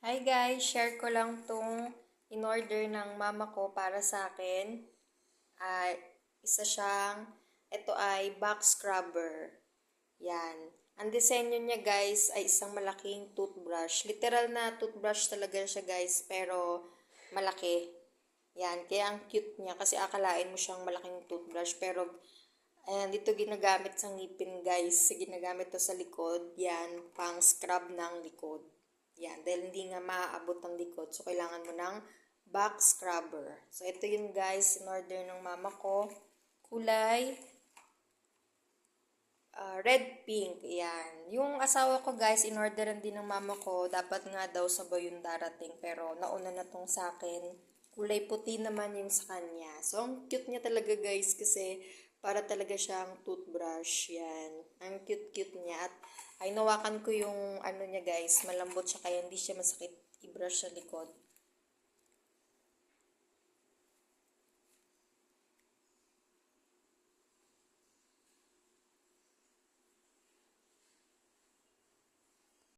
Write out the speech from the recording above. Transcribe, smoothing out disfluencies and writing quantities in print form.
Hi guys, share ko lang tong in-order ng mama ko para sa akin. Ito ay box scrubber. Yan. Ang disenyo niya guys ay isang malaking toothbrush. Literal na toothbrush talaga siya guys, pero malaki. Yan, kaya ang cute niya kasi akalain mo siyang malaking toothbrush, pero ayan, dito ginagamit sa ngipin guys. Ginagamit to sa likod. Yan, pang scrub ng likod. Yan, dahil hindi nga maaabot ang likod. So, kailangan mo ng back scrubber. So, ito yun guys, in order ng mama ko. Kulay red pink. Yan. Yung asawa ko guys, in orderan din ng mama ko. Dapat nga daw sabay yung darating. Pero nauna na tong sa akin. Kulay puti naman yung sa kanya. So, ang cute niya talaga guys kasi para talaga siyang toothbrush. Yan. Ang cute-cute niya. At ay nawakan ko yung ano niya guys, malambot siya kaya hindi siya masakit i-brush sa likod.